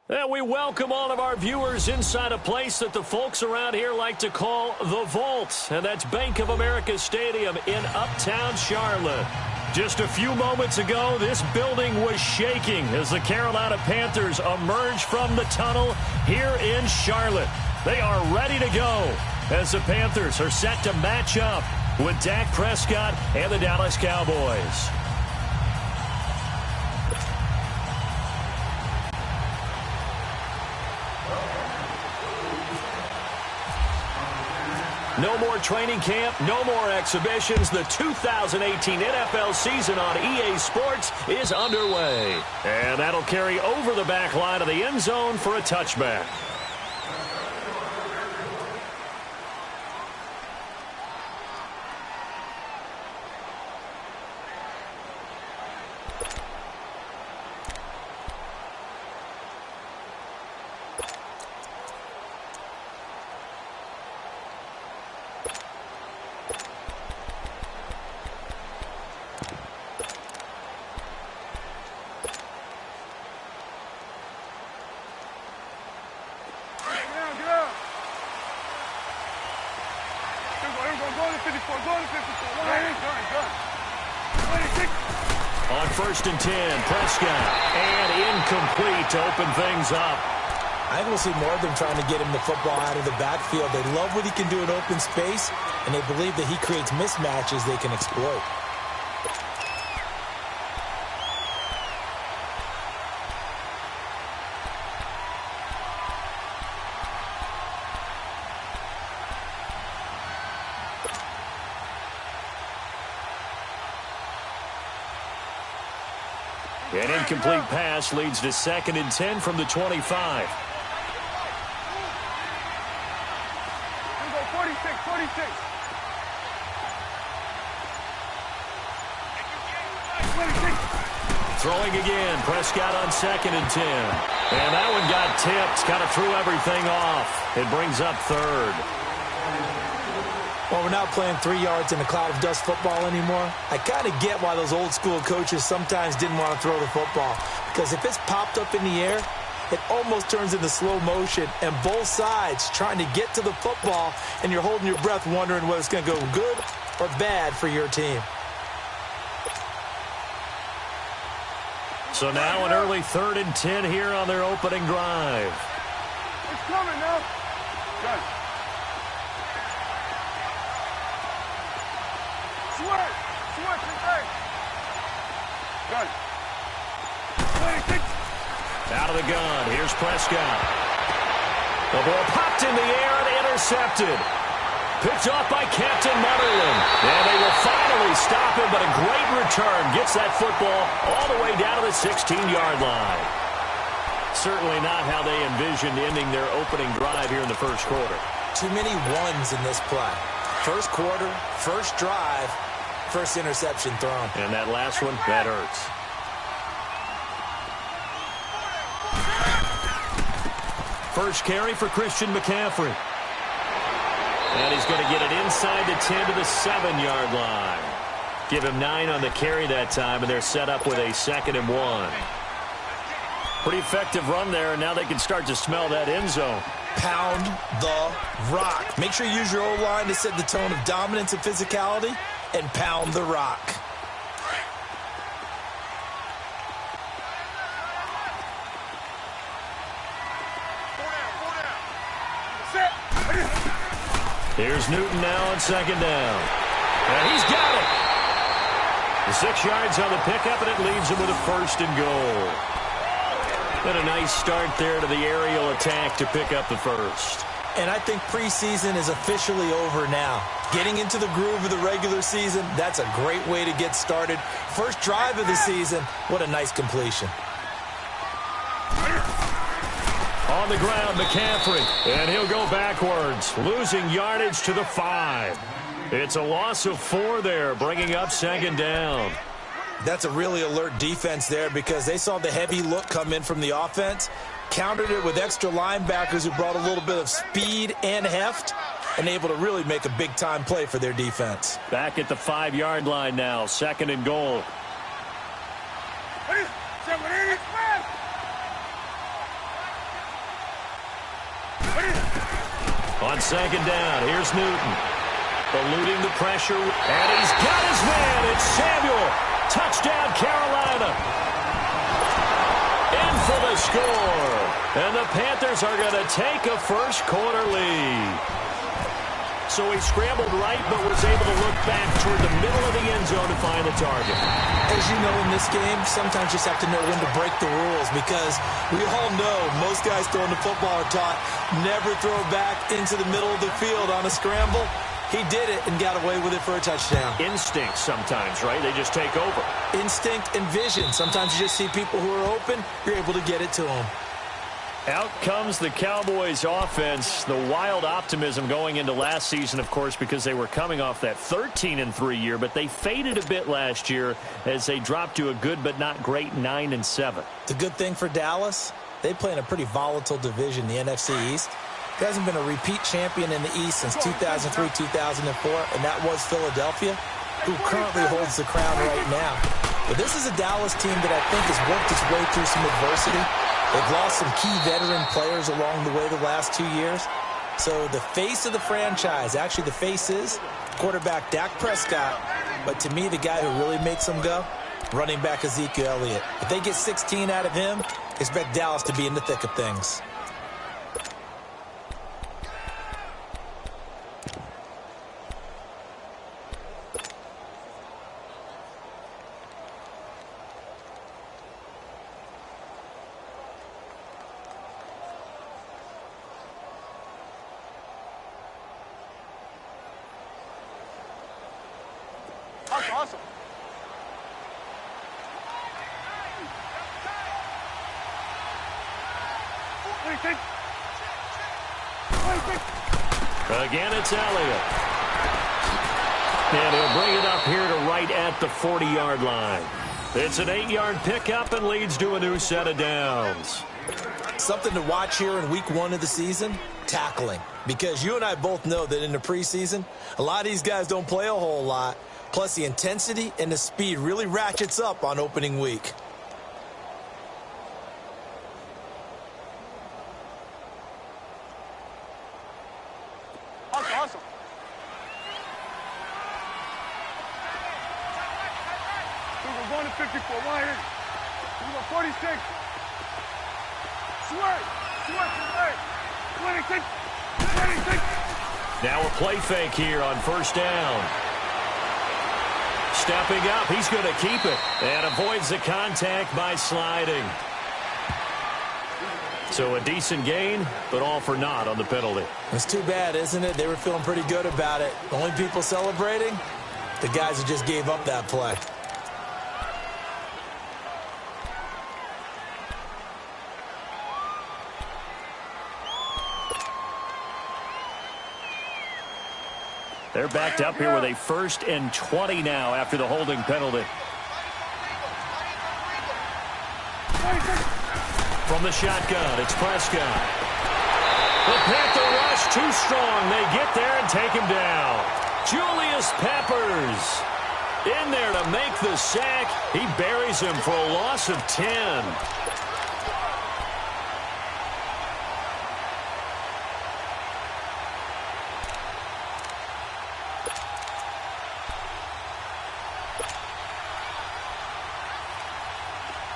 And we welcome all of our viewers inside a place that the folks around here like to call the Vault. And that's Bank of America Stadium in uptown Charlotte. Just a few moments ago, this building was shaking as the Carolina Panthers emerged from the tunnel here in Charlotte. They are ready to go as the Panthers are set to match up with Dak Prescott and the Dallas Cowboys. No more training camp, no more exhibitions. The 2018 NFL season on EA Sports is underway. And that'll carry over the back line of the end zone for a touchback. On 1st and 10, Prescott, and incomplete to open things up. I think we'll see more of them trying to get him the football out of the backfield. They love what he can do in open space, and they believe that he creates mismatches they can exploit. An incomplete pass leads to 2nd and 10 from the 25. 46, 46. Throwing again, Prescott on 2nd and 10. And that one got tipped, kind of threw everything off. It brings up 3rd. Well, we're not playing 3 yards in a cloud of dust football anymore. I kind of get why those old school coaches sometimes didn't want to throw the football. Because if it's popped up in the air, it almost turns into slow motion. And both sides trying to get to the football, and you're holding your breath wondering whether it's going to go good or bad for your team. So now an early 3rd and 10 here on their opening drive. It's coming now. Good. Switch, right. Good. Out of the gun, here's Prescott. The ball popped in the air and intercepted. Picked off by Captain Mutterland. And they will finally stop him, but a great return gets that football all the way down to the 16-yard line. Certainly not how they envisioned ending their opening drive here in the first quarter. Too many ones in this play. First quarter, first drive, first interception thrown. And that last one, that hurts. First carry for Christian McCaffrey. And he's going to get it inside the 10 to the 7-yard line. Give him 9 on the carry that time, and they're set up with a 2nd and 1. Pretty effective run there, and now they can start to smell that end zone. Pound the rock. Make sure you use your O-line to set the tone of dominance and physicality, and pound the rock. Here's Newton now on 2nd down. And he's got it. The 6 yards on the pickup, and it leaves him with a 1st and goal. And a nice start there to the aerial attack to pick up the 1st. And I think preseason is officially over now. Getting into the groove of the regular season, that's a great way to get started. First drive of the season, what a nice completion. On the ground, McCaffrey, and he'll go backwards, losing yardage to the 5. It's a loss of 4 there, bringing up 2nd down. That's a really alert defense there because they saw the heavy look come in from the offense, countered it with extra linebackers who brought a little bit of speed and heft, and able to really make a big-time play for their defense. Back at the 5-yard line now, 2nd and goal. On second down, here's Newton. Eluding the pressure, and he's got his man. It's Samuel. Touchdown, Carolina. In for the score. And the Panthers are going to take a first-quarter lead. So he scrambled right, but was able to look back toward the middle of the end zone to find the target. As you know, in this game, sometimes you just have to know when to break the rules, because we all know most guys throwing the football are taught never throw back into the middle of the field on a scramble. He did it and got away with it for a touchdown. Instinct sometimes, right? They just take over. Instinct and vision. Sometimes you just see people who are open, you're able to get it to them. Out comes the Cowboys offense. The wild optimism going into last season, of course, because they were coming off that 13-3 year, but they faded a bit last year as they dropped to a good but not great 9-7. The good thing for Dallas, they play in a pretty volatile division, the NFC East. There hasn't been a repeat champion in the East since 2003, 2004, and that was Philadelphia, who currently holds the crown right now. But this is a Dallas team that I think has worked its way through some adversity. They've lost some key veteran players along the way the last 2 years. So the face of the franchise, actually the face is quarterback Dak Prescott. But to me, the guy who really makes them go, running back Ezekiel Elliott. If they get 16 out of him, expect Dallas to be in the thick of things. That's awesome. What do you think? Again, it's Elliott. And he'll bring it up here to right at the 40-yard line. It's an 8-yard pickup and leads to a new set of downs. Something to watch here in week 1 of the season, tackling. Because you and I both know that in the preseason, a lot of these guys don't play a whole lot. Plus, the intensity and the speed really ratchets up on opening week. That's awesome. We're going to 54. One here. We're going 46. Sweat. 26. 26. Now a play fake here on first down. Stepping up, he's going to keep it and avoids the contact by sliding. So a decent gain, but all for naught on the penalty. It's too bad, isn't it? They were feeling pretty good about it. The only people celebrating, the guys who just gave up that play. They're backed up here with a 1st and 20 now after the holding penalty. From the shotgun, it's Prescott. The Panther rush too strong. They get there and take him down. Julius Peppers in there to make the sack. He buries him for a loss of 10.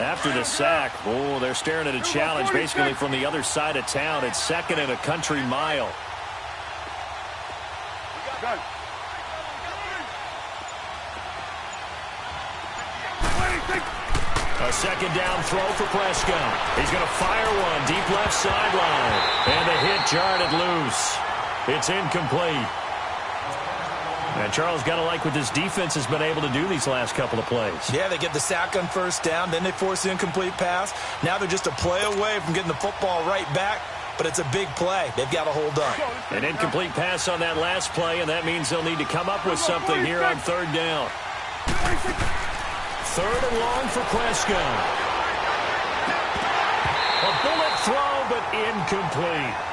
After the sack, they're staring at a challenge basically from the other side of town. It's 2nd and a country mile. A 2nd down throw for Prescott. He's going to fire one deep left sideline. And the hit jarred it loose. It's incomplete. And Charles, got to like what this defense has been able to do these last couple of plays. Yeah, they get the sack on first down, then they force the incomplete pass. Now they're just a play away from getting the football right back, but it's a big play. They've got to hold on. An incomplete pass on that last play, and that means they'll need to come up with something here on 3rd down. 3rd and long for Prescott. A bullet throw, but incomplete.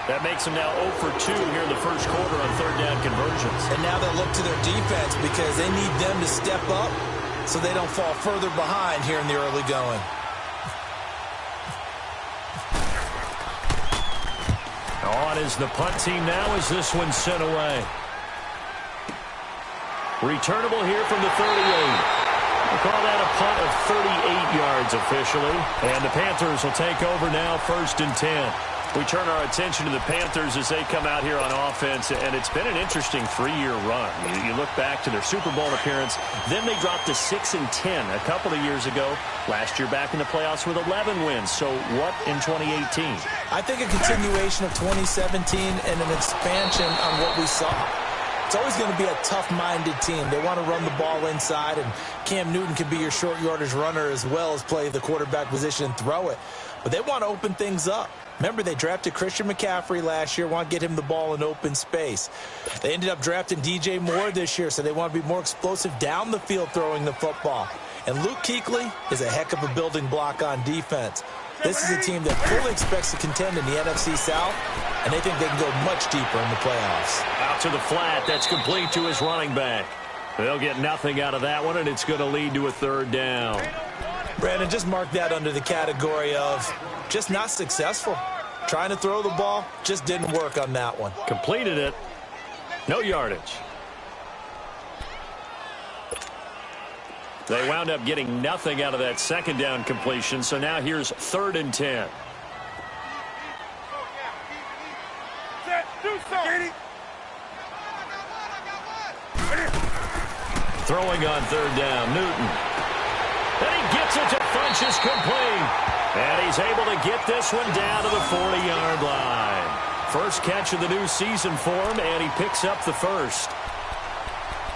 That makes them now 0 for 2 here in the first quarter on 3rd down conversions. And now they'll look to their defense because they need them to step up so they don't fall further behind here in the early going. On is the punt team now as this one's sent away. Returnable here from the 38. We'll call that a punt of 38 yards officially. And the Panthers will take over now, 1st and 10. We turn our attention to the Panthers as they come out here on offense, and it's been an interesting 3-year run. You look back to their Super Bowl appearance, then they dropped to 6-10 a couple of years ago. Last year back in the playoffs with 11 wins. So what in 2018? I think a continuation of 2017 and an expansion on what we saw. It's always going to be a tough-minded team. They want to run the ball inside, and Cam Newton can be your short yardage runner as well as play the quarterback position and throw it. But they want to open things up. Remember, they drafted Christian McCaffrey last year, want to get him the ball in open space. They ended up drafting DJ Moore this year, so they want to be more explosive down the field throwing the football. And Luke Kuechly is a heck of a building block on defense. This is a team that fully expects to contend in the NFC South, and they think they can go much deeper in the playoffs. Out to the flat. That's complete to his running back. They'll get nothing out of that one, and it's going to lead to a 3rd down. Brandon, just mark that under the category of just not successful. Trying to throw the ball, just didn't work on that one. Completed it. No yardage. They wound up getting nothing out of that 2nd down completion, so now here's 3rd and 10. Throwing on 3rd down, Newton. And he gets it to Funchess complete. And he's able to get this one down to the 40-yard line. First catch of the new season for him, and he picks up the 1st.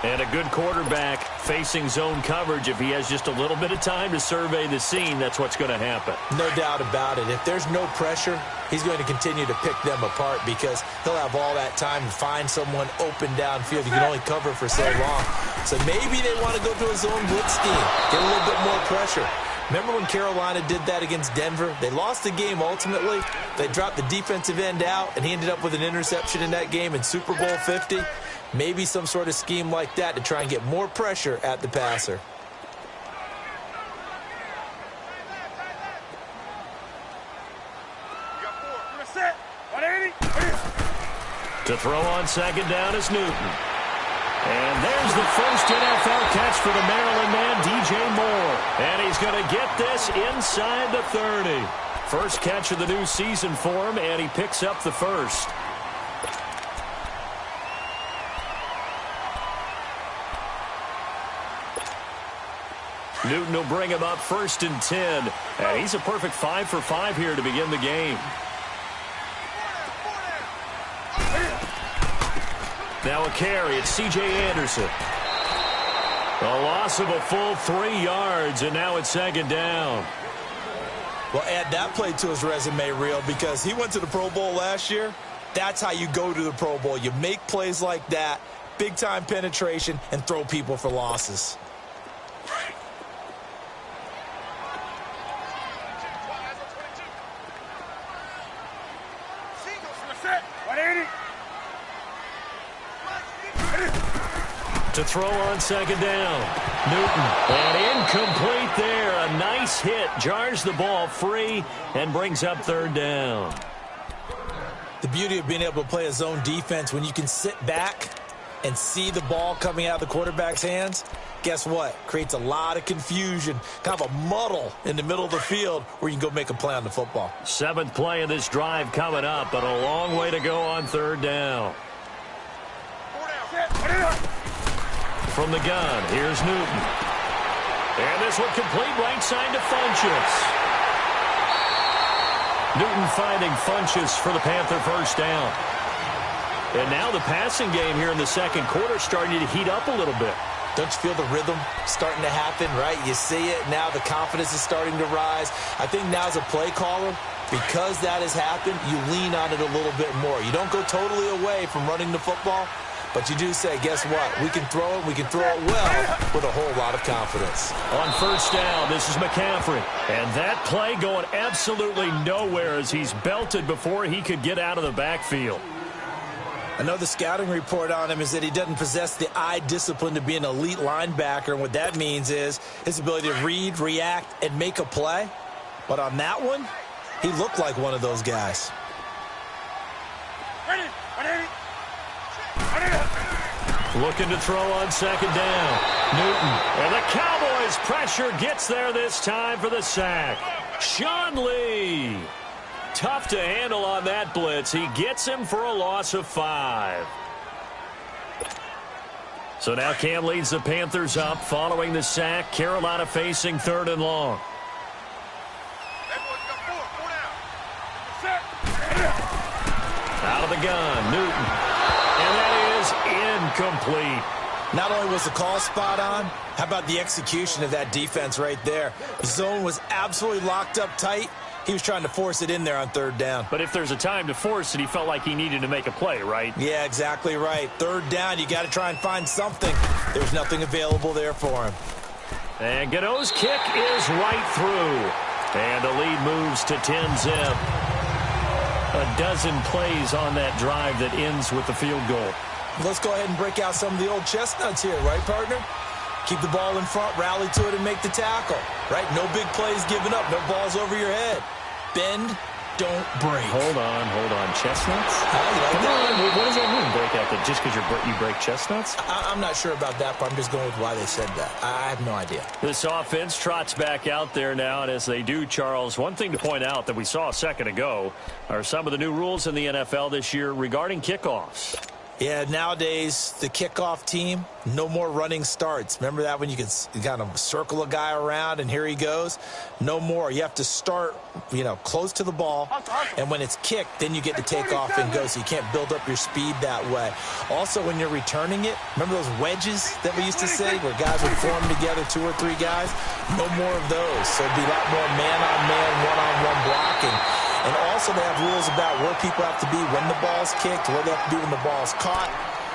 And a good quarterback facing zone coverage. If he has just a little bit of time to survey the scene, that's what's going to happen. No doubt about it. If there's no pressure, he's going to continue to pick them apart because he'll have all that time to find someone open downfield. He can only cover for so long. So maybe they want to go to a zone blitz scheme, get a little bit more pressure. Remember when Carolina did that against Denver? They lost the game ultimately. They dropped the defensive end out, and he ended up with an interception in that game in Super Bowl 50. Maybe some sort of scheme like that to try and get more pressure at the passer. To throw on 2nd down is Newton. And there's the first NFL catch for the Maryland man, DJ Moore. And he's going to get this inside the 30. First catch of the new season for him, and he picks up the 1st. Newton will bring him up 1st and 10. And he's a perfect 5 for 5 here to begin the game. Now a carry. It's C.J. Anderson. A loss of a full 3 yards, and now it's 2nd down. Well, add that play to his resume reel because he went to the Pro Bowl last year. That's how you go to the Pro Bowl. You make plays like that, big-time penetration, and throw people for losses. To throw on 2nd down. Newton. And incomplete there. A nice hit. Jars the ball free and brings up 3rd down. The beauty of being able to play a zone defense when you can sit back and see the ball coming out of the quarterback's hands, guess what? Creates a lot of confusion, kind of a muddle in the middle of the field where you can go make a play on the football. 7th play of this drive coming up, but a long way to go on 3rd down. From the gun, here's Newton. And this one complete right side to Funchess. Newton finding Funchess for the Panther 1st down. And now the passing game here in the 2nd quarter starting to heat up a little bit. Don't you feel the rhythm starting to happen, right? You see it, now the confidence is starting to rise. I think now as a play caller, because that has happened, you lean on it a little bit more. You don't go totally away from running the football, but you do say, guess what? We can throw it well with a whole lot of confidence. On 1st down, this is McCaffrey. And that play going absolutely nowhere as he's belted before he could get out of the backfield. I know the scouting report on him is that he doesn't possess the eye discipline to be an elite linebacker. And what that means is his ability to read, react, and make a play. But on that one, he looked like one of those guys. Looking to throw on second down. Newton. And the Cowboys' pressure gets there this time for the sack. Sean Lee. Tough to handle on that blitz. He gets him for a loss of 5. So now Cam leads the Panthers up following the sack. Carolina facing 3rd and long. Out of the gun, Newton. And that is incomplete. Not only was the call spot on, how about the execution of that defense right there? The zone was absolutely locked up tight. He was trying to force it in there on 3rd down. But if there's a time to force it, he felt like he needed to make a play, right? Yeah, exactly right. 3rd down, you got to try and find something. There's nothing available there for him. And Gano's kick is right through. And the lead moves to 10-zip. A dozen plays on that drive that ends with the field goal. Let's go ahead and break out some of the old chestnuts here, right, partner? Keep the ball in front, rally to it, and make the tackle, right? No big plays given up, no balls over your head. Bend, don't break. Hold on. Chestnuts? Come on. What does that mean, break out? That just because you break chestnuts? I'm not sure about that, but I'm just going with why they said that. I have no idea. This offense trots back out there now, and as they do, Charles, one thing to point out that we saw a second ago are some of the new rules in the NFL this year regarding kickoffs. Yeah, nowadays, the kickoff team, no more running starts. Remember that when you could kind of circle a guy around and here he goes? No more. You have to start, close to the ball, and when it's kicked, then you get to take off and go, so you can't build up your speed that way. Also, when you're returning it, remember those wedges that we used to say where guys would form together, 2 or 3 guys? No more of those. So it'd be a lot more man-on-man, one-on-one blocking. And also they have rules about where people have to be when the ball's kicked, where they have to be when the ball's caught.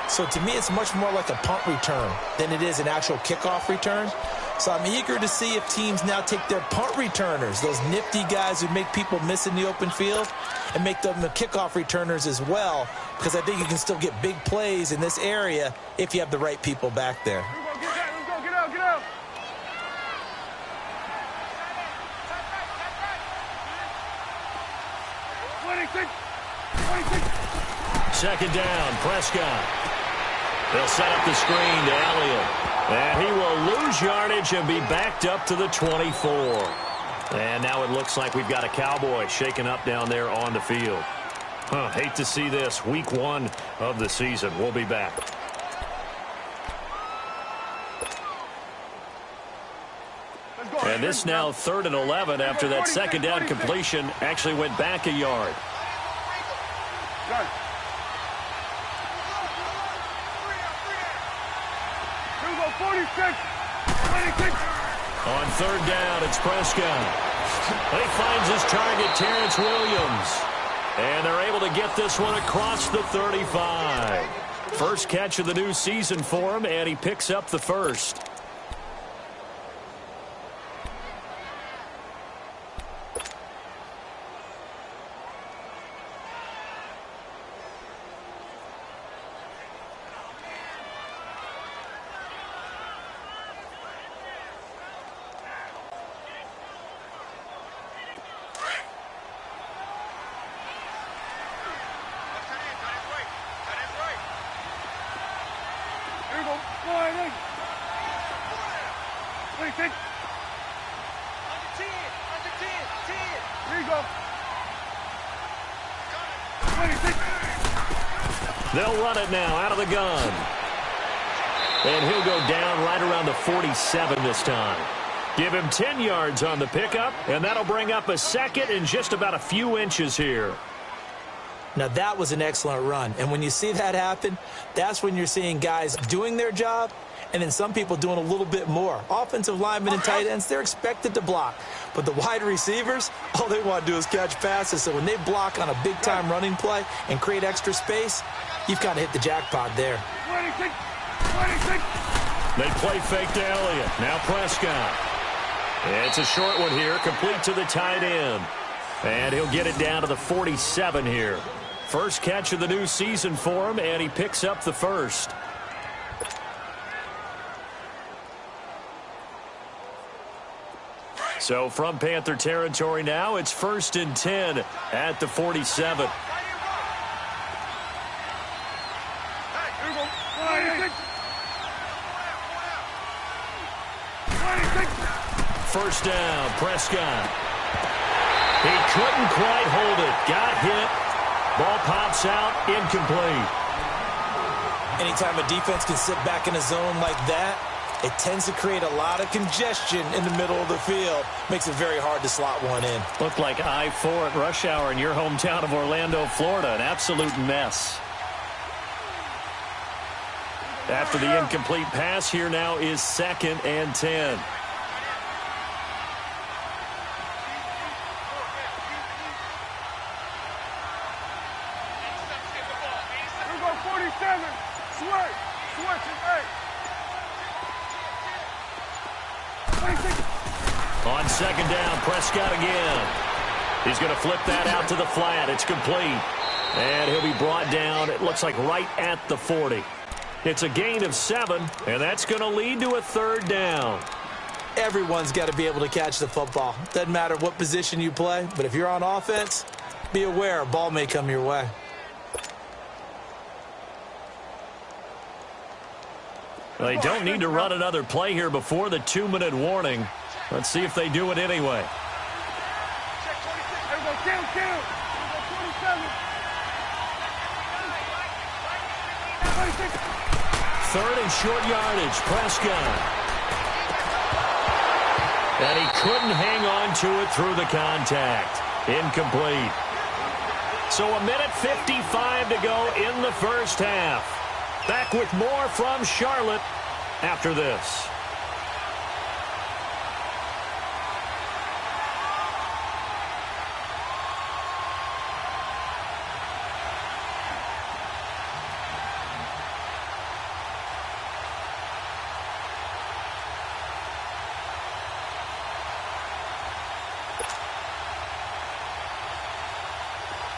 So to me, it's much more like a punt return than it is an actual kickoff return. So I'm eager to see if teams now take their punt returners, those nifty guys who make people miss in the open field, and make them the kickoff returners as well, because I think you can still get big plays in this area if you have the right people back there. Let's go, get out. Second down, Prescott. They'll set up the screen to Elliott. And he will lose yardage and be backed up to the 24. And now it looks like we've got a Cowboy shaken up down there on the field. Hate to see this. Week 1 of the season. We'll be back. And this now 3rd and 11 after that second down completion actually went back a yard. Got it. Here we go, 46. 26. On 3rd down, it's Prescott. He finds his target, Terrence Williams. And they're able to get this one across the 35. First catch of the new season for him, and he picks up the first. Here we go, 46. 26. Here you go. 26. They'll run it now out of the gun. And he'll go down right around the 47 this time. Give him 10 yards on the pickup, and that'll bring up a second in just about a few inches here. Now, that was an excellent run. And when you see that happen, that's when you're seeing guys doing their job and then some people doing a little bit more. Offensive linemen and tight ends, they're expected to block. But the wide receivers, all they want to do is catch passes. So when they block on a big-time running play and create extra space, you've kind of hit the jackpot there. 26. 26. They play fake to Elliott. Now Prescott. It's a short one here, complete to the tight end. And he'll get it down to the 47 here. First catch of the new season for him, and he picks up the first. So from Panther territory now, it's 1st and 10 at the 47. Here we go, first down. Prescott. He couldn't quite hold it. Got hit. Ball pops out. Incomplete. Anytime a defense can sit back in a zone like that, it tends to create a lot of congestion in the middle of the field. Makes it very hard to slot one in. Looked like I-4 at rush hour in your hometown of Orlando, Florida. An absolute mess. After the incomplete pass, here now is 2nd and 10. On 2nd down, Prescott again. He's going to flip that out to the flat. It's complete. And he'll be brought down, it looks like right at the 40. It's a gain of 7, and that's going to lead to a 3rd down. Everyone's got to be able to catch the football. Doesn't matter what position you play, but if you're on offense, be aware a ball may come your way. They don't need to run another play here before the 2-minute warning. Let's see if they do it anyway. Third and short yardage, Prescott. And he couldn't hang on to it through the contact. Incomplete. So 1:55 to go in the first half. Back with more from Charlotte after this.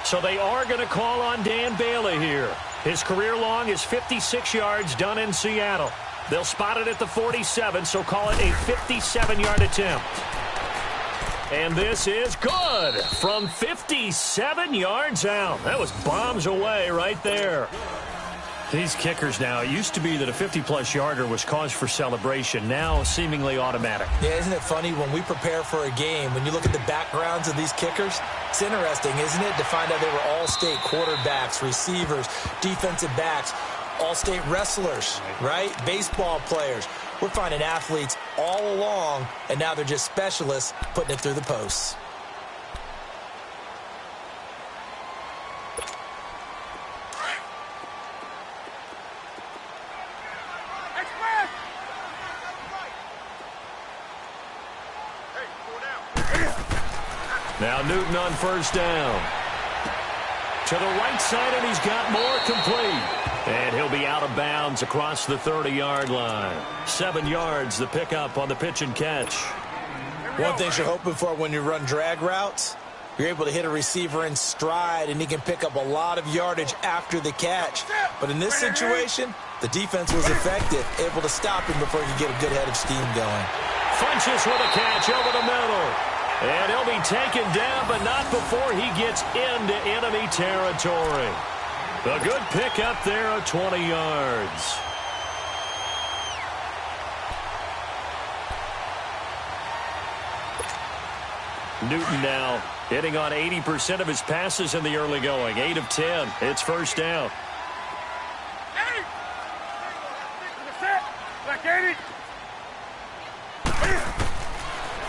So they are going to call on Dan Bailey here. His career long is 56 yards done in Seattle. They'll spot it at the 47, so call it a 57-yard attempt. And this is good from 57 yards out. That was bombs away right there. These kickers now, it used to be that a 50-plus yarder was cause for celebration. Now seemingly automatic. Yeah, isn't it funny when we prepare for a game, when you look at the backgrounds of these kickers, it's interesting, isn't it, to find out they were all-state quarterbacks, receivers, defensive backs, all-state wrestlers, right? Baseball players. We're finding athletes all along, and now they're just specialists putting it through the posts. Now Newton on first down. To the right side, and he's got more complete. And he'll be out of bounds across the 30-yard line. 7 yards, the pickup on the pitch and catch. One thing you're hoping for when you run drag routes, you're able to hit a receiver in stride, and he can pick up a lot of yardage after the catch. But in this situation, the defense was effective, able to stop him before he could get a good head of steam going. Funches with a catch over the middle. And he'll be taken down, but not before he gets into enemy territory. A good pickup there of 20 yards. Newton now hitting on 80% of his passes in the early going. 8 of 10. It's first down.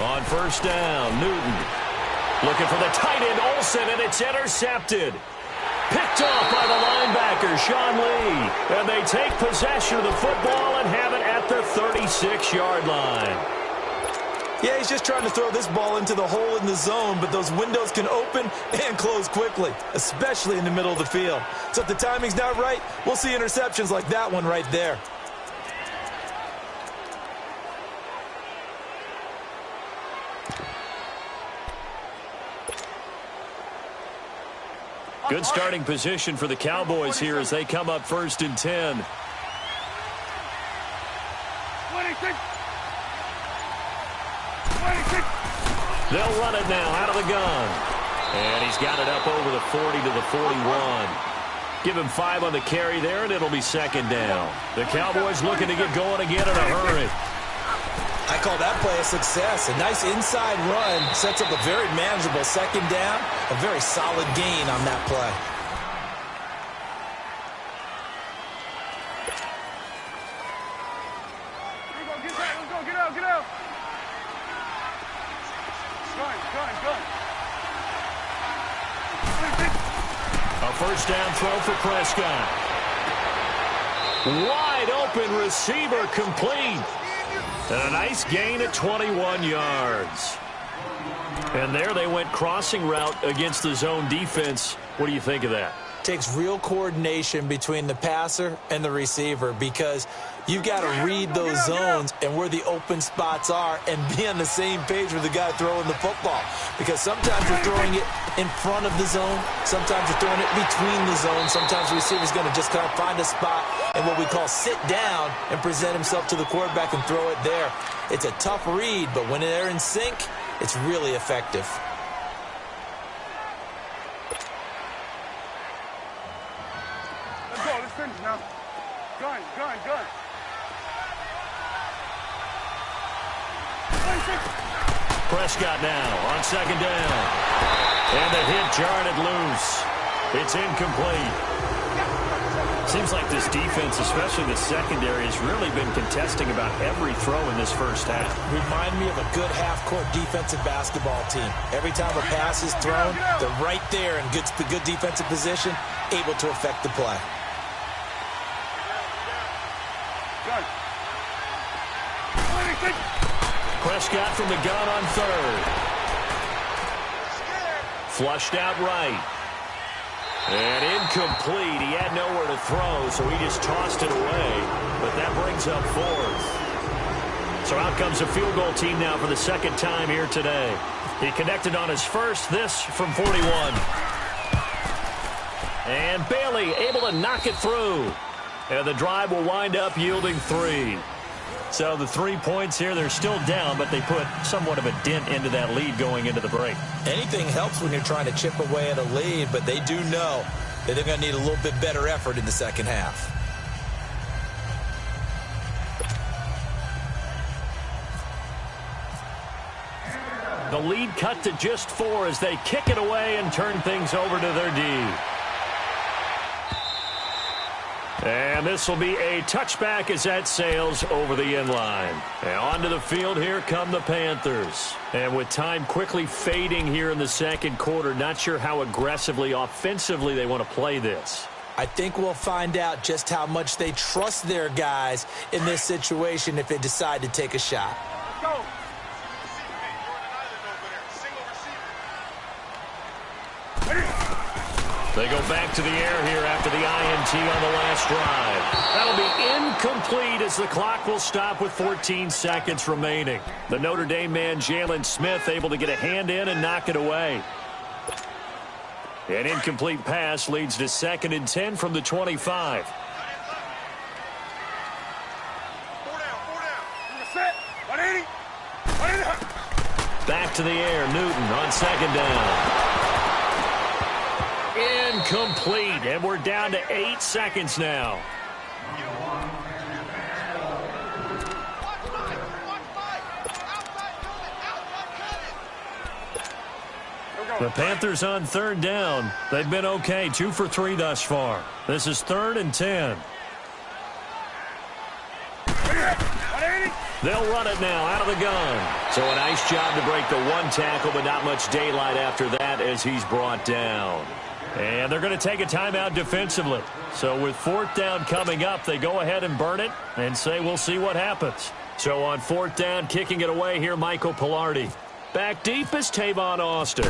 On first down, Newton looking for the tight end, Olsen, and it's intercepted. Picked off by the linebacker, Sean Lee. And they take possession of the football and have it at the 36-yard line. Yeah, he's just trying to throw this ball into the hole in the zone, but those windows can open and close quickly, especially in the middle of the field. So if the timing's not right, we'll see interceptions like that one right there. Good starting position for the Cowboys here as they come up first and 10. 26. They'll run it now out of the gun. And he's got it up over the 40 to the 41. Give him 5 on the carry there, and it'll be second down. The Cowboys looking to get going again in a hurry. I call that play a success. A nice inside run sets up a very manageable second down, a very solid gain on that play. Let's go, get out. Gun. A first down throw for Prescott. Wide open receiver complete. And a nice gain at 21 yards. And there they went crossing route against the zone defense. What do you think of that? Takes real coordination between the passer and the receiver because you've got to read those zones and where the open spots are and be on the same page with the guy throwing the football. Because sometimes you're throwing it in front of the zone. Sometimes you're throwing it between the zones. Sometimes the receiver's going to just kind of find a spot and what we call sit down and present himself to the quarterback and throw it there. It's a tough read, but when they're in sync, it's really effective. Let's finish now. Gun. Prescott now on second down. And the hit jarred it loose. It's incomplete. Seems like this defense, especially the secondary, has really been contesting about every throw in this first half. Remind me of a good half-court defensive basketball team. Every time a pass is thrown, they're right there in good defensive position, able to affect the play. Prescott from the gun on third. Flushed out right. And incomplete. He had nowhere to throw, so he just tossed it away. But that brings up fourth. So out comes a field goal team now for the second time here today. He connected on his first, this from 41. And Bailey able to knock it through. And the drive will wind up yielding 3. So the 3 points here, they're still down, but they put somewhat of a dent into that lead going into the break. Anything helps when you're trying to chip away at a lead, but they do know that they're going to need a little bit better effort in the second half. The lead cut to just 4 as they kick it away and turn things over to their D. And this will be a touchback as that sails over the end line. And onto the field, here come the Panthers. And with time quickly fading here in the second quarter, not sure how aggressively, offensively they want to play this. I think we'll find out just how much they trust their guys in this situation if they decide to take a shot. Go. They go back to the air here after the INT on the last drive. That'll be incomplete as the clock will stop with 14 seconds remaining. The Notre Dame man, Jalen Smith, able to get a hand in and knock it away. An incomplete pass leads to 2nd and 10 from the 25. Back to the air, Newton on 2nd down. Incomplete, and we're down to 8 seconds now. The Panthers on 3rd down. They've been okay, 2 for 3 thus far. This is 3rd and 10. They'll run it now out of the gun. So a nice job to break the 1 tackle, but not much daylight after that as he's brought down. And they're going to take a timeout defensively. So with 4th down coming up, they go ahead and burn it and say we'll see what happens. So on 4th down, kicking it away here, Michael Pilardi. Back deep is Tavon Austin.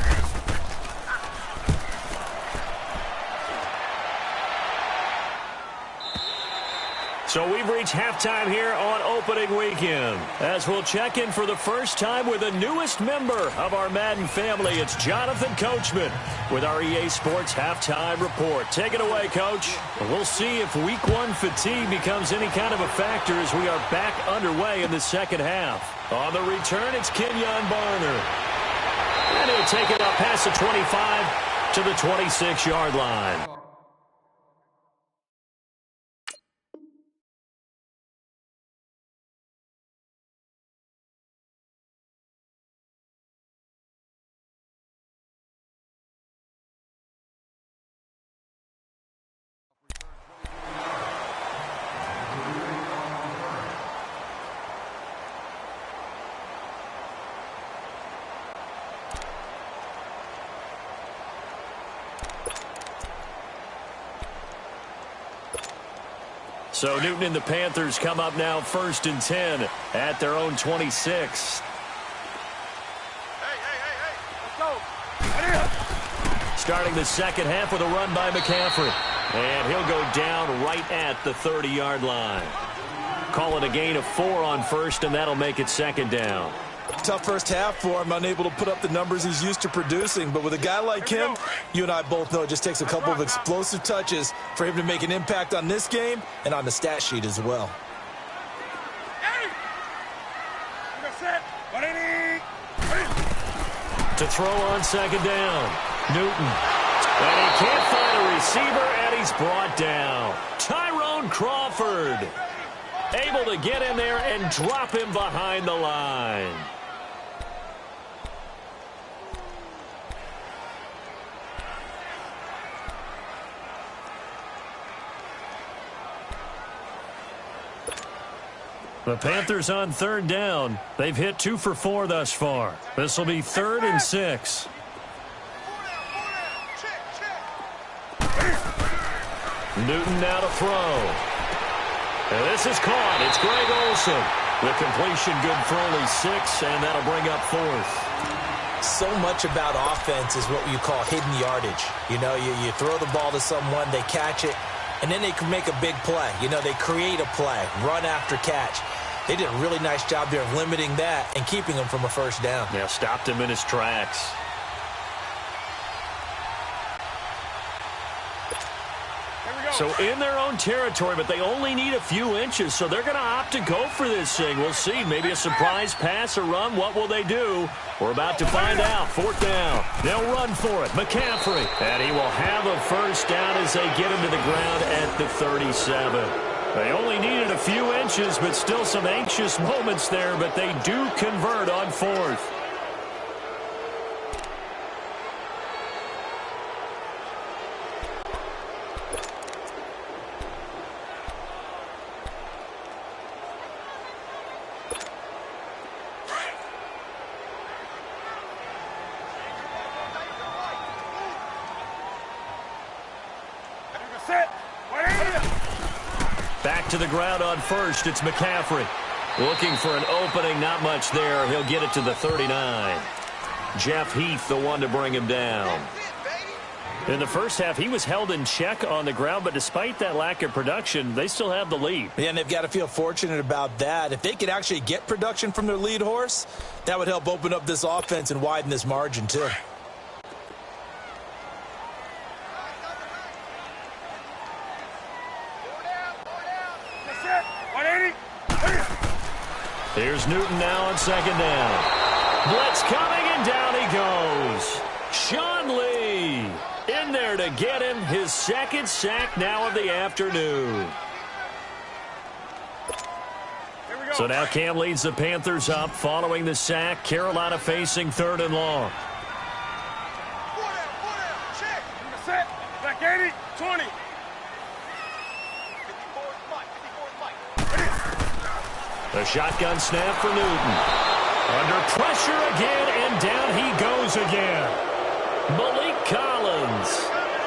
So we've reached halftime here on opening weekend. As we'll check in for the first time with the newest member of our Madden family, it's Jonathan Coachman with our EA Sports Halftime Report. Take it away, Coach. We'll see if Week 1 fatigue becomes any kind of a factor as we are back underway in the second half. On the return, it's Kenyon Barner. And he'll take it up past the 25 to the 26-yard line. So Newton and the Panthers come up now 1st and 10 at their own 26. Let's go. Starting the second half with a run by McCaffrey. And he'll go down right at the 30-yard line. Call it a gain of 4 on first, and that'll make it 2nd down. Tough first half for him, unable to put up the numbers he's used to producing. But with a guy like him, you and I both know it just takes a couple of explosive touches for him to make an impact on this game and on the stat sheet as well. To throw on 2nd down, Newton. And he can't find a receiver, and he's brought down. Tyrone Crawford able to get in there and drop him behind the line. The Panthers on 3rd down. They've hit 2 for 4 thus far. This will be 3rd and 6. Newton now to throw. And this is caught. It's Greg Olsen. The completion good for only 6, and that'll bring up 4th. So much about offense is what you call hidden yardage. You know, you throw the ball to someone, they catch it, and then they can make a big play. You know, they create a play, run after catch. They did a really nice job there of limiting that and keeping him from a first down. Yeah, stopped him in his tracks. So in their own territory, but they only need a few inches, so they're going to opt to go for this thing. We'll see. Maybe a surprise pass or run. What will they do? We're about to find out. 4th down. They'll run for it. McCaffrey. And he will have a first down as they get him to the ground at the 37. They only needed a few inches, but still some anxious moments there, but they do convert on 4th. Back to the ground on first. It's McCaffrey. Looking for an opening. Not much there. He'll get it to the 39. Jeff Heath, the one to bring him down. In the first half, he was held in check on the ground, but despite that lack of production, they still have the lead. Yeah, and they've got to feel fortunate about that. If they could actually get production from their lead horse, that would help open up this offense and widen this margin, too. Here's Newton now on 2nd down. Blitz coming, and down he goes. Sean Lee in there to get him. His 2nd sack now of the afternoon. So now Cam leads the Panthers up following the sack. Carolina facing 3rd and long. Set. Back 80. 20. The shotgun snap for Newton. Under pressure again, and down he goes again. Malik Collins.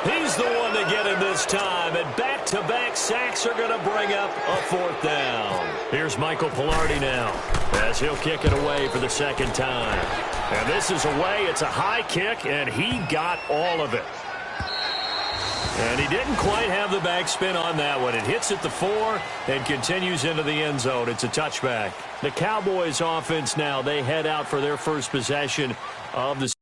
He's the one to get him this time, and back-to-back sacks are going to bring up a 4th down. Here's Michael Pilardi now as he'll kick it away for the 2nd time. And this is away. It's a high kick, and he got all of it. And he didn't quite have the backspin on that one. It hits at the 4 and continues into the end zone. It's a touchback. The Cowboys offense now, they head out for their first possession of the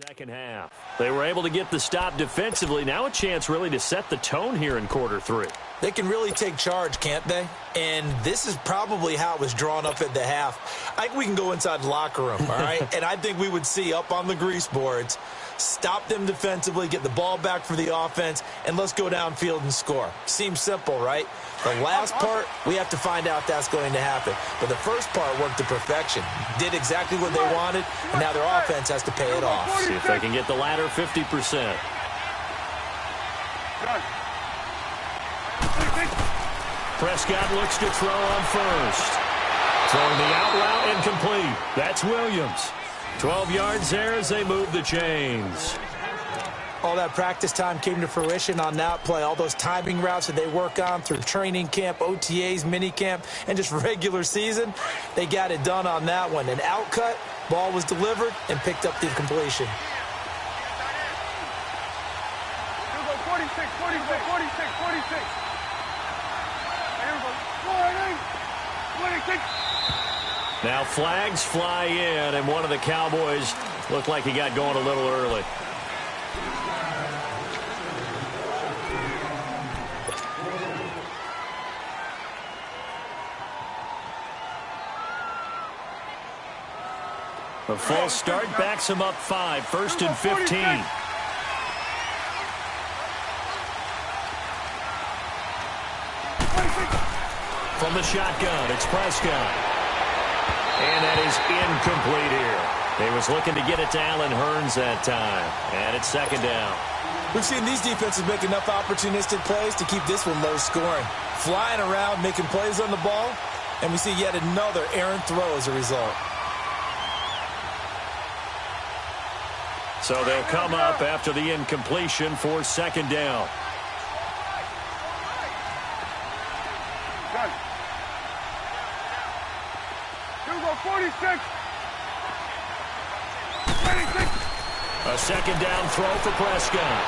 second half. They were able to get the stop defensively. Now a chance really to set the tone here in quarter 3. They can really take charge, can't they? And this is probably how it was drawn up at the half. I think we can go inside the locker room, all right? And I think we would see up on the grease boards stop them defensively, get the ball back for the offense, and let's go downfield and score. Seems simple, right? The last part, we have to find out if that's going to happen. But the first part worked to perfection. Did exactly what they wanted, and now their offense has to pay it off. See if they can get the latter 50%. Prescott looks to throw on first. Throwing the out route incomplete. That's Williams. 12 yards there as they move the chains. All that practice time came to fruition on that play. All those timing routes that they work on through training camp, OTAs, minicamp, and just regular season, they got it done on that one. An outcut, ball was delivered, and picked up the completion. 46, 46, 46, 46. Now flags fly in, and one of the Cowboys looked like he got going a little early. A false start backs him up 5, 1st and 15. From the shotgun, it's Prescott. And that is incomplete here. He was looking to get it to Allen Hurns that time. And it's 2nd down. We've seen these defenses make enough opportunistic plays to keep this one low scoring. Flying around, making plays on the ball, and we see yet another errant throw as a result. So they'll come up after the incompletion for 2nd down. Done. 46. 26. A 2nd down throw for Prescott.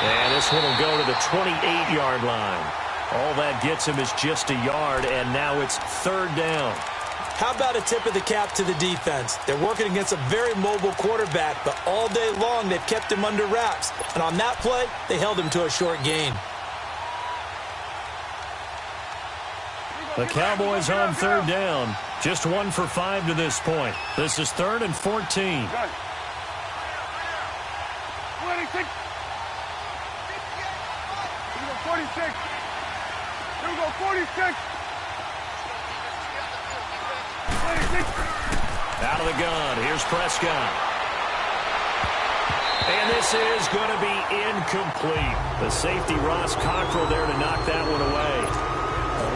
And this one will go to the 28-yard line. All that gets him is just a yard, and now it's 3rd down. How about a tip of the cap to the defense? They're working against a very mobile quarterback, but all day long they've kept him under wraps. And on that play, they held him to a short gain. The Cowboys on 3rd down. Just 1 for 5 to this point. This is 3rd and 14. 26. Here we go, 46. Here we go, 46. 26. Out of the gun. Here's Prescott. And this is going to be incomplete. The safety, Ross Cockrell, there to knock that one away.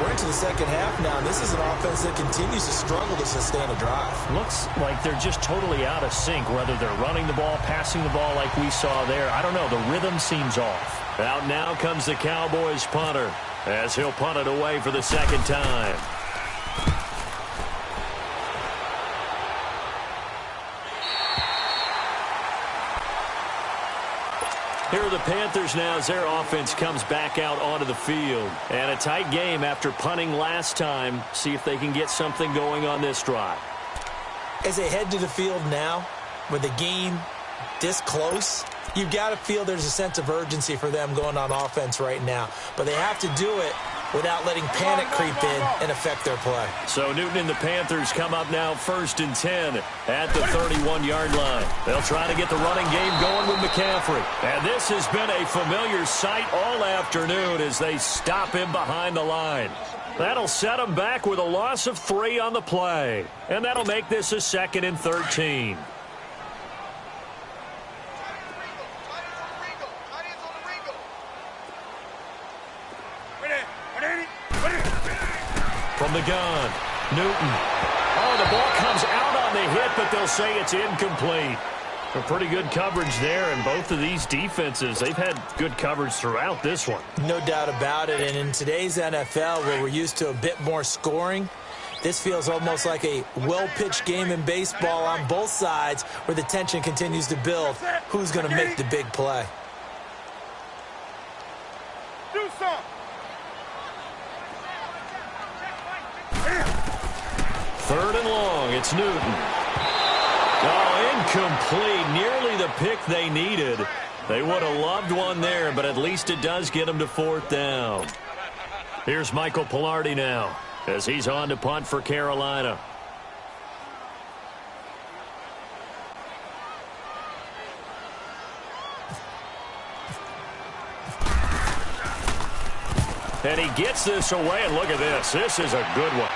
We're into the second half now, and this is an offense that continues to struggle to sustain a drive. Looks like they're just totally out of sync, whether they're running the ball, passing the ball like we saw there. I don't know. The rhythm seems off. Out now comes the Cowboys punter as he'll punt it away for the 2nd time. Here are the Panthers now as their offense comes back out onto the field. And a tight game after punting last time. See if they can get something going on this drive. As they head to the field now, with the game this close, you've got to feel there's a sense of urgency for them going on offense right now. But they have to do it without letting panic creep in and affect their play. So Newton and the Panthers come up now 1st and 10 at the 31-yard line. They'll try to get the running game going with McCaffrey. And this has been a familiar sight all afternoon as they stop him behind the line. That'll set him back with a loss of 3 on the play. And that'll make this a 2nd and 13. From the gun, Newton. Oh, the ball comes out on the hit, but they'll say it's incomplete. A pretty good coverage there, and both of these defenses, they've had good coverage throughout this one. No doubt about it, and in today's NFL, where we're used to a bit more scoring, this feels almost like a well-pitched game in baseball on both sides where the tension continues to build. Who's going to make the big play? Do something. 3rd and long, it's Newton. Oh, incomplete. Nearly the pick they needed. They would have loved one there, but at least it does get them to 4th down. Here's Michael Pilardi now as he's on to punt for Carolina. And he gets this away, and look at this. This is a good one.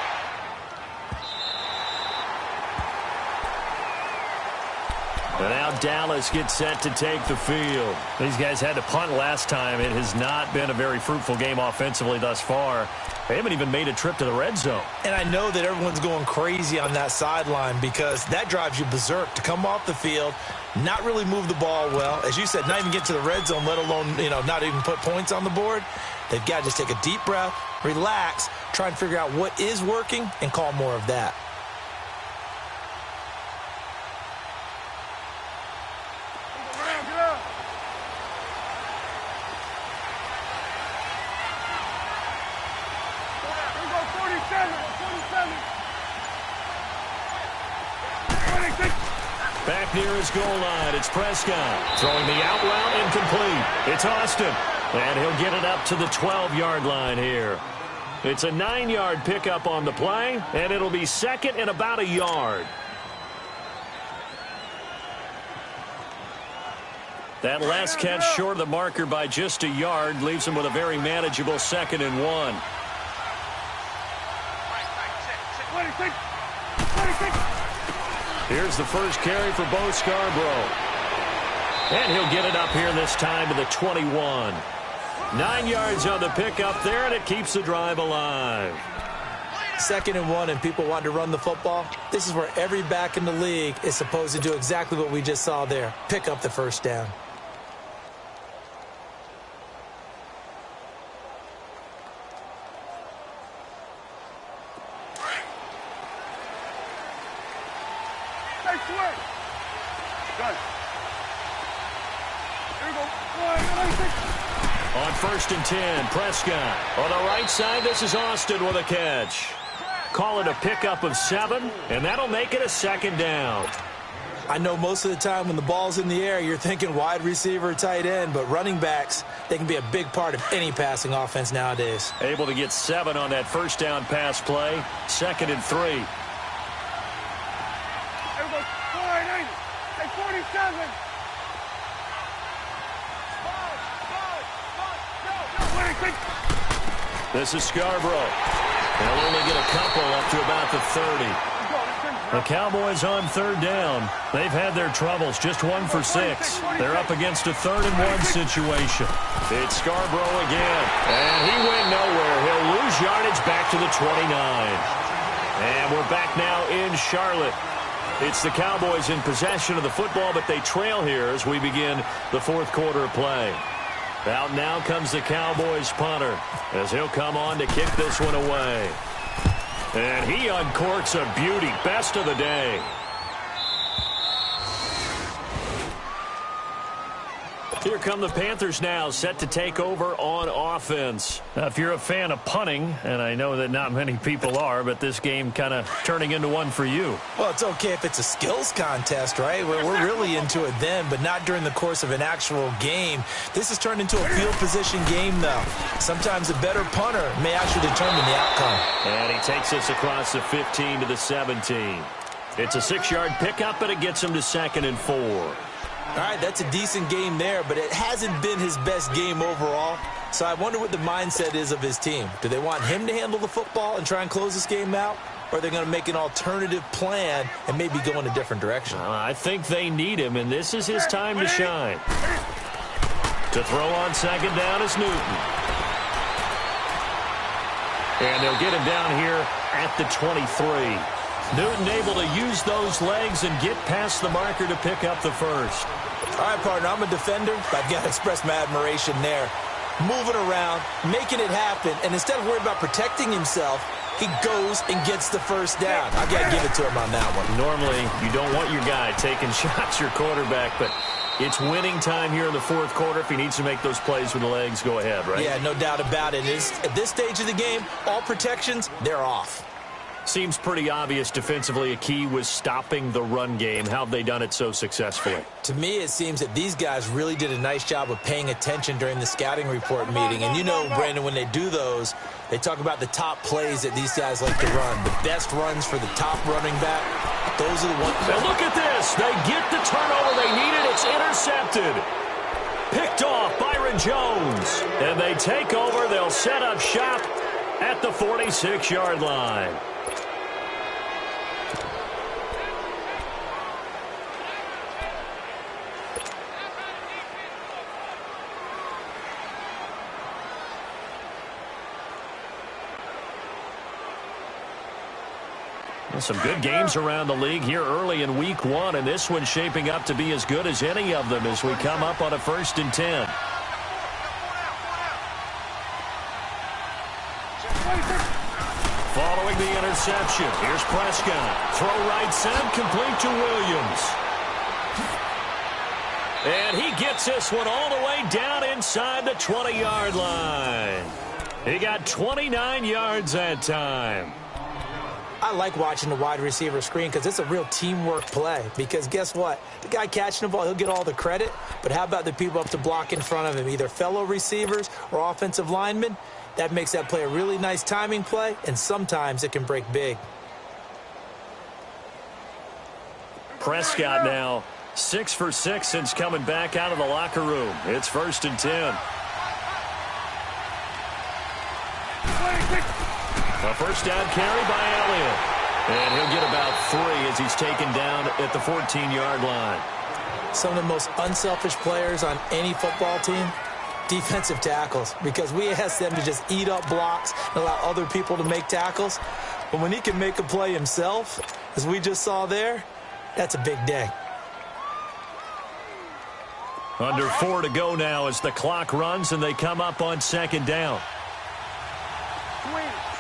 And now Dallas gets set to take the field. These guys had to punt last time. It has not been a very fruitful game offensively thus far. They haven't even made a trip to the red zone. And I know that everyone's going crazy on that sideline because that drives you berserk to come off the field, not really move the ball well. As you said, not even get to the red zone, let alone, not even put points on the board. They've got to just take a deep breath, relax, try and figure out what is working, and call more of that. Back near his goal line, it's Prescott. Throwing the out route incomplete. It's Austin. And he'll get it up to the 12-yard line here. It's a 9-yard pickup on the play, and it'll be second and about a yard. That last catch short of the marker by just a yard leaves him with a very manageable 2nd and 1. Here's the first carry for Bo Scarborough. And he'll get it up here this time to the 21. 9 yards on the pickup there, and it keeps the drive alive. 2nd and 1, and people want to run the football. This is where every back in the league is supposed to do exactly what we just saw there. Pick up the first down. On 1st and 10, Prescott. On the right side, this is Austin with a catch. Call it a pickup of 7, and that'll make it a 2nd down. I know most of the time when the ball's in the air, you're thinking wide receiver, tight end, but running backs, they can be a big part of any passing offense nowadays. Able to get 7 on that first down pass play. 2nd and 3. 47. This is Scarborough. They'll only get a couple up to about the 30. The Cowboys on 3rd down. They've had their troubles, just 1 for 6. They're up against a 3rd and 1 situation. It's Scarborough again, and he went nowhere. He'll lose yardage back to the 29. And we're back now in Charlotte. It's the Cowboys in possession of the football, but they trail here as we begin the 4th quarter of play. Out now comes the Cowboys punter as he'll come on to kick this one away. And he uncorks a beauty. Best of the day. Here come the Panthers now, set to take over on offense. Now, if you're a fan of punting, and I know that not many people are, but this game kind of turning into one for you. Well, it's okay if it's a skills contest, right? We're really into it then, but not during the course of an actual game. This has turned into a field position game, though. Sometimes a better punter may actually determine the outcome. And he takes this across the 15 to the 17. It's a 6-yard pickup, and it gets him to 2nd and 4. All right, that's a decent game there, but it hasn't been his best game overall. So I wonder what the mindset is of his team. Do they want him to handle the football and try and close this game out? Or are they going to make an alternative plan and maybe go in a different direction? I think they need him, and this is his time to shine. To throw on 2nd down is Newton. And they'll get him down here at the 23. Newton able to use those legs and get past the marker to pick up the first. All right, partner, I'm a defender, but I've got to express my admiration there. Moving around, making it happen, and instead of worrying about protecting himself, he goes and gets the first down. I've got to give it to him on that one. Normally, you don't want your guy taking shots, your quarterback, but it's winning time here in the 4th quarter. If he needs to make those plays with the legs, go ahead, right? Yeah, no doubt about it. At this stage of the game, all protections, they're off. Seems pretty obvious defensively a key was stopping the run game. How have they done it so successfully? To me, it seems that these guys really did a nice job of paying attention during the scouting report meeting. And you know, Brandon, when they do those, they talk about the top plays that these guys like to run. The best runs for the top running back, those are the ones. And look at this. They get the turnover they needed. It's intercepted. Picked off by Aaron Jones. And they take over. They'll set up shop at the 46-yard line. Some good games around the league here early in week 1, and this one's shaping up to be as good as any of them as we come up on a 1st and 10. Following the interception, here's Prescott. Throw right side, complete to Williams. And he gets this one all the way down inside the 20-yard line. He got 29 yards that time. I like watching the wide receiver screen because it's a real teamwork play. Because guess what? The guy catching the ball, he'll get all the credit. But how about the people up to block in front of him, either fellow receivers or offensive linemen? That makes that play a really nice timing play, and sometimes it can break big. Prescott now 6 for 6 since coming back out of the locker room. It's 1st and 10. A first down carry by Elliott. And he'll get about 3 as he's taken down at the 14-yard line. Some of the most unselfish players on any football team, defensive tackles, because we ask them to just eat up blocks and allow other people to make tackles. But when he can make a play himself, as we just saw there, that's a big day. Under 4 to go now as the clock runs and they come up on 2nd down.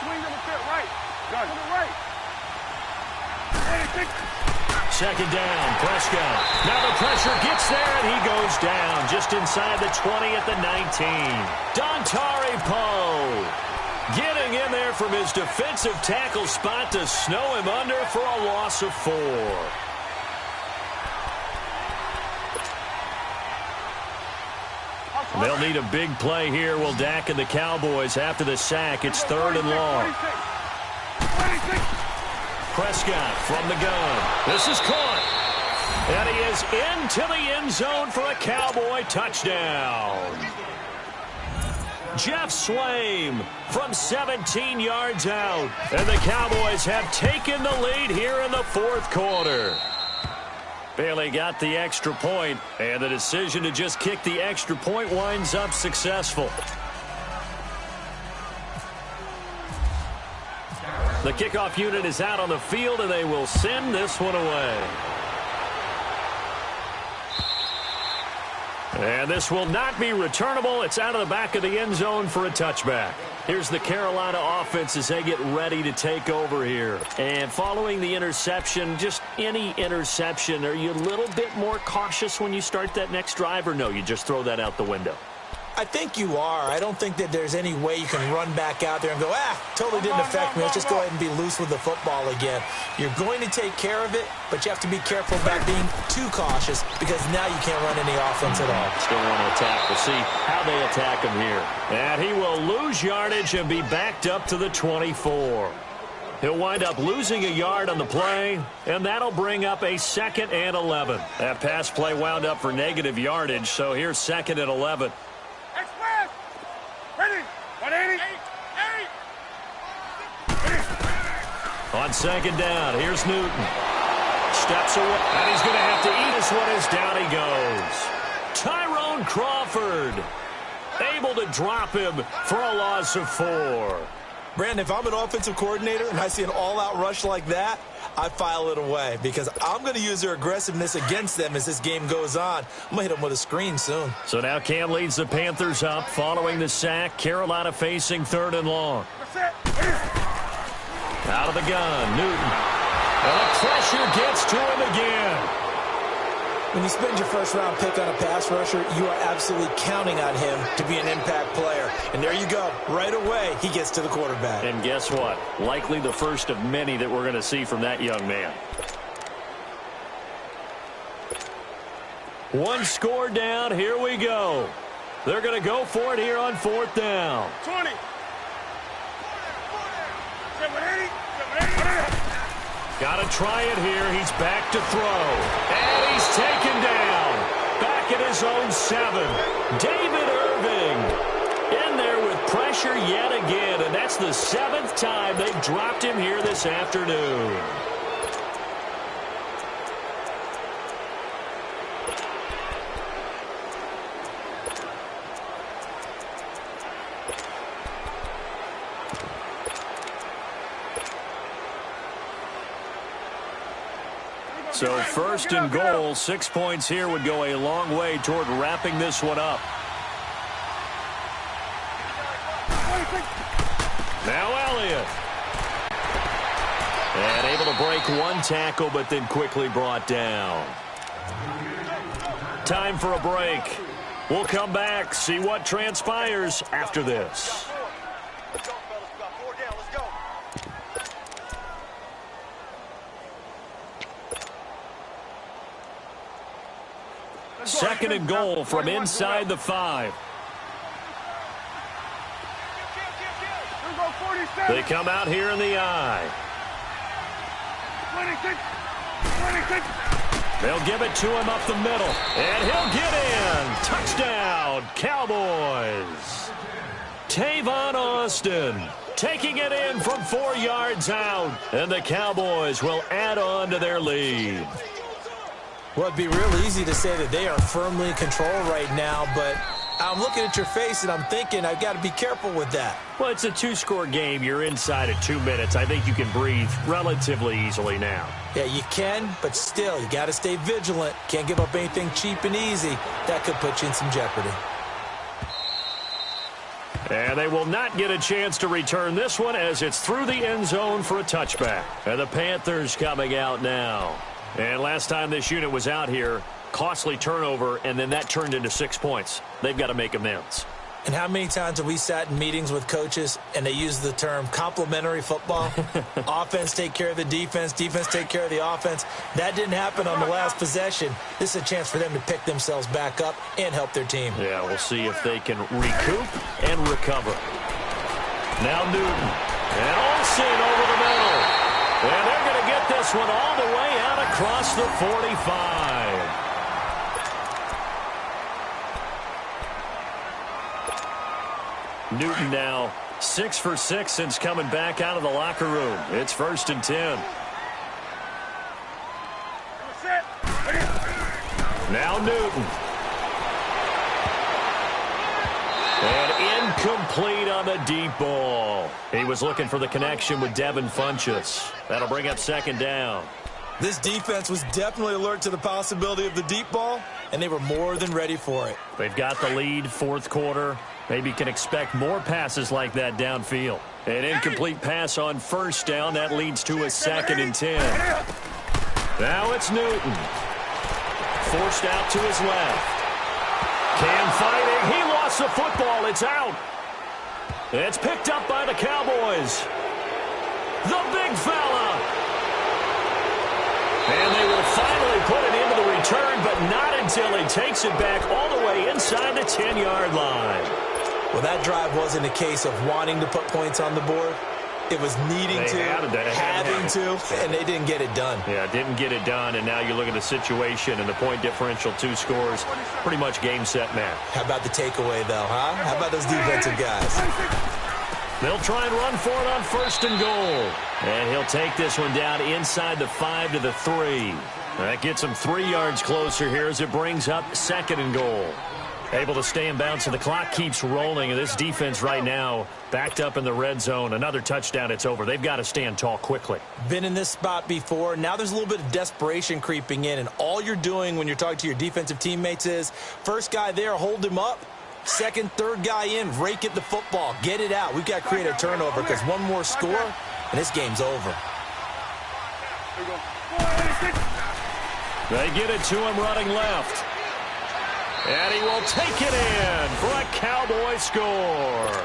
Swing to the fit, right. Got to the right. 2nd down, Prescott. Now the pressure gets there, and he goes down just inside the 20 at the 19. Dontari Poe getting in there from his defensive tackle spot to snow him under for a loss of 4. They'll need a big play here. Will Dak and the Cowboys after the sack. It's 3rd and long. Prescott from the gun. This is caught. And he is into the end zone for a Cowboy touchdown. Jeff Swaim from 17 yards out. And the Cowboys have taken the lead here in the 4th quarter. Bailey got the extra point, and the decision to just kick the extra point winds up successful. The kickoff unit is out on the field, and they will send this one away. And this will not be returnable. It's out of the back of the end zone for a touchback. Here's the Carolina offense as they get ready to take over here. And following the interception, just any interception, are you a little bit more cautious when you start that next drive, or no, you just throw that out the window? I think you are. I don't think that there's any way you can run back out there and go, totally didn't affect me. Let's just go ahead and be loose with the football again. You're going to take care of it, but you have to be careful about being too cautious because now you can't run any offense at all. Still want to attack. We'll see how they attack him here. And he will lose yardage and be backed up to the 24. He'll wind up losing a yard on the play, and that'll bring up a 2nd and 11. That pass play wound up for negative yardage, so here's 2nd and 11. Ready? 180. On 2nd down, here's Newton. Steps away, and he's going to have to eat this one as down he goes. Tyrone Crawford able to drop him for a loss of 4. Brandon, if I'm an offensive coordinator and I see an all-out rush like that, I file it away because I'm going to use their aggressiveness against them as this game goes on. I'm going to hit them with a screen soon. So now Cam leads the Panthers up following the sack. Carolina facing 3rd and long. Out of the gun, Newton. And the pressure gets to him again. When you spend your first-round pick on a pass rusher, you are absolutely counting on him to be an impact player. And there you go. Right away, he gets to the quarterback. And guess what? Likely the first of many that we're going to see from that young man. One score down. Here we go. They're going to go for it here on 4th down. 20. 780. Got to try it here. He's back to throw. And he's taken down. Back at his own 7. David Irving pressure yet again, and that's the 7th time they've dropped him here this afternoon. So 1st and goal, 6 points here would go a long way toward wrapping this one up. Now Elliott. And able to break one tackle, but then quickly brought down. Time for a break. We'll come back, see what transpires after this. Second and goal from inside the 5. They come out here in the eye. 26. They'll give it to him up the middle. And he'll get in. Touchdown, Cowboys. Tavon Austin taking it in from 4 yards out. And the Cowboys will add on to their lead. Well, it'd be real easy to say that they are firmly in control right now, but I'm looking at your face and I'm thinking I've got to be careful with that. Well, it's a 2-score game. You're inside at 2 minutes. I think you can breathe relatively easily now. Yeah, you can, but still, you got to stay vigilant. Can't give up anything cheap and easy. That could put you in some jeopardy. And they will not get a chance to return this one as it's through the end zone for a touchback. And the Panthers coming out now. And last time this unit was out here, costly turnover, and then that turned into 6 points. They've got to make amends. And how many times have we sat in meetings with coaches and they use the term complementary football? Offense take care of the defense, defense take care of the offense. That didn't happen on the last possession. This is a chance for them to pick themselves back up and help their team. Yeah, we'll see if they can recoup and recover. Now Newton. And Olsen over the middle. And they're going to get this one all the way out across the 45. Newton now 6 for 6 since coming back out of the locker room. It's 1st and 10. Now Newton. And incomplete on the deep ball. He was looking for the connection with Devin Funchess. That'll bring up 2nd down. This defense was definitely alert to the possibility of the deep ball, and they were more than ready for it. They've got the lead, 4th quarter. Maybe can expect more passes like that downfield. An incomplete pass on 1st down. That leads to a 2nd and 10. Now it's Newton. Forced out to his left. Cam fighting. He lost the football. It's out. It's picked up by the Cowboys. The big fella. And they will finally put it into the return, but not until he takes it back all the way inside the 10-yard line. Well, that drive wasn't a case of wanting to put points on the board. It was needing to, having to, and they didn't get it done. Yeah, didn't get it done, and now you look at the situation and the point differential, 2 scores, pretty much game, set, match. How about the takeaway, though, huh? How about those defensive guys? They'll try and run for it on 1st and goal. And he'll take this one down inside the 5 to the 3. That gets him 3 yards closer here as it brings up 2nd and goal. Able to stay in bounds, and the clock keeps rolling. And this defense right now backed up in the red zone. Another touchdown, it's over. They've got to stand tall quickly. Been in this spot before. Now there's a little bit of desperation creeping in. And all you're doing when you're talking to your defensive teammates is, first guy there, hold him up. Second, third guy in, rake at the football. Get it out. We've got to create a turnover because one more score, and this game's over. They get it to him running left. And he will take it in for a Cowboy score.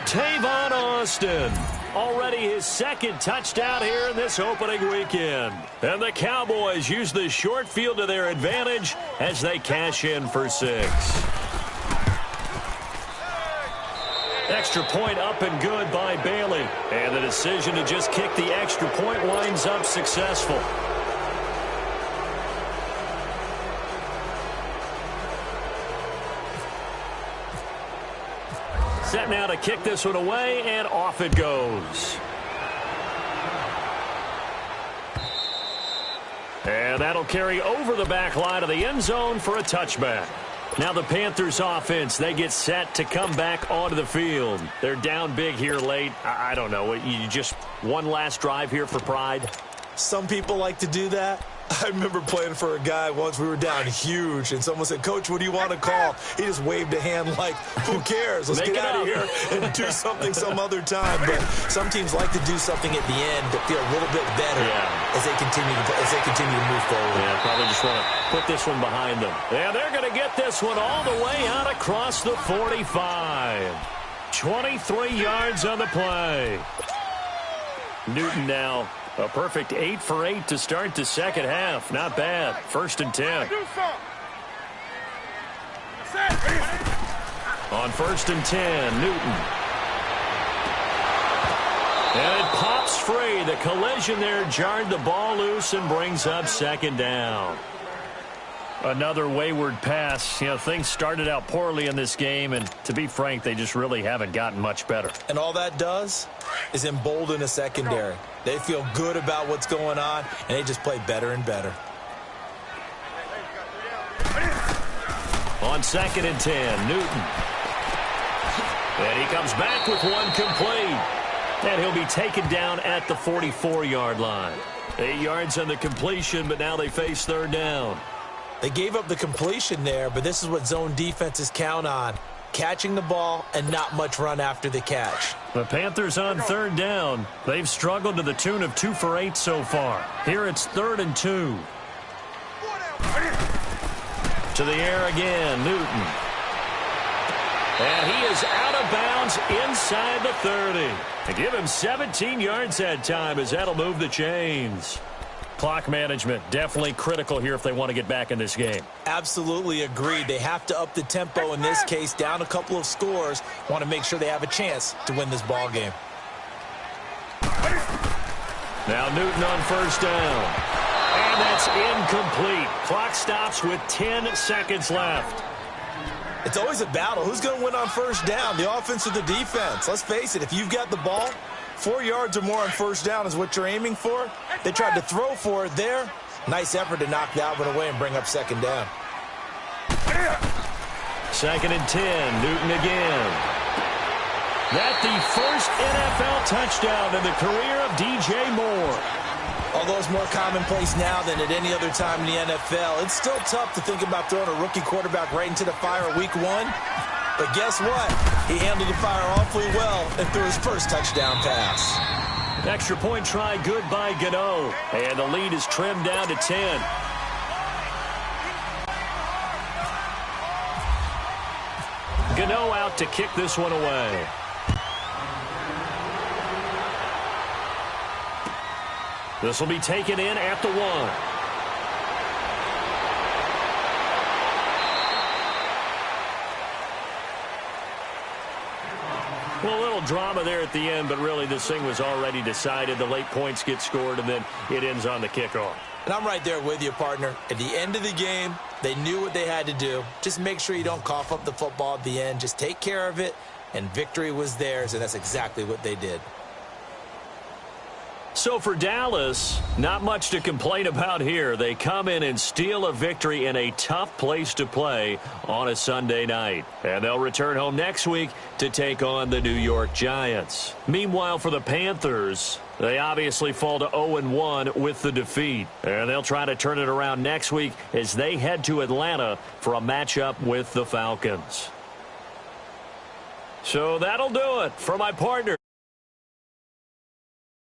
Tavon Austin, already his 2nd touchdown here in this opening weekend. And the Cowboys use the short field to their advantage as they cash in for 6. Extra point up and good by Bailey. And the decision to just kick the extra point winds up successful. Set now to kick this one away, and off it goes. And that'll carry over the back line of the end zone for a touchback. Now the Panthers offense, they get set to come back onto the field. They're down big here late. I don't know. You just one last drive here for pride? Some people like to do that. I remember playing for a guy once. We were down huge, and someone said, "Coach, what do you want to call?" He just waved a hand like, who cares? Let's get out of here and do something some other time. But some teams like to do something at the end to feel a little bit better as they continue to move forward. Yeah, probably just want to put this one behind them. Yeah, they're going to get this one all the way out across the 45. 23 yards on the play. Newton now. A perfect 8 for 8 to start the second half. Not bad. 1st and 10. On 1st and 10, Newton. And it pops free. The collision there jarred the ball loose and brings up 2nd down. Another wayward pass. You know, things started out poorly in this game, and to be frank, they just really haven't gotten much better. And all that does is embolden a secondary. They feel good about what's going on, and they just play better and better. On 2nd and 10, Newton. And he comes back with one complete. And he'll be taken down at the 44-yard line. 8 yards on the completion, but now they face 3rd down. They gave up the completion there, but this is what zone defenses count on. Catching the ball and not much run after the catch. The Panthers on 3rd down. They've struggled to the tune of 2 for 8 so far. Here it's 3rd and 2. To the air again, Newton. And he is out of bounds inside the 30. They give him 17 yards that time as that'll move the chains. Clock management, definitely critical here if they want to get back in this game. Absolutely agreed. They have to up the tempo in this case, down a couple of scores. Want to make sure they have a chance to win this ball game. Now Newton on 1st down. And that's incomplete. Clock stops with 10 seconds left. It's always a battle. Who's going to win on 1st down, the offense or the defense? Let's face it, if you've got the ball, 4 yards or more on 1st down is what you're aiming for. They tried to throw for it there. Nice effort to knock that one away and bring up 2nd down. 2nd and 10, Newton again. That's the first NFL touchdown in the career of DJ Moore. Although it's more commonplace now than at any other time in the NFL, it's still tough to think about throwing a rookie quarterback right into the fire week 1. But guess what? He handled the fire awfully well and threw his first touchdown pass. Extra point try good by Gano. And the lead is trimmed down to 10. Gano out to kick this one away. This will be taken in at the 1. Well, a little drama there at the end, but really this thing was already decided. The late points get scored, and then it ends on the kickoff. And I'm right there with you, partner. At the end of the game, they knew what they had to do. Just make sure you don't cough up the football at the end. Just take care of it, and victory was theirs, and that's exactly what they did. So for Dallas, not much to complain about here. They come in and steal a victory in a tough place to play on a Sunday night. And they'll return home next week to take on the New York Giants. Meanwhile, for the Panthers, they obviously fall to 0-1 with the defeat. And they'll try to turn it around next week as they head to Atlanta for a matchup with the Falcons. So that'll do it for my partner,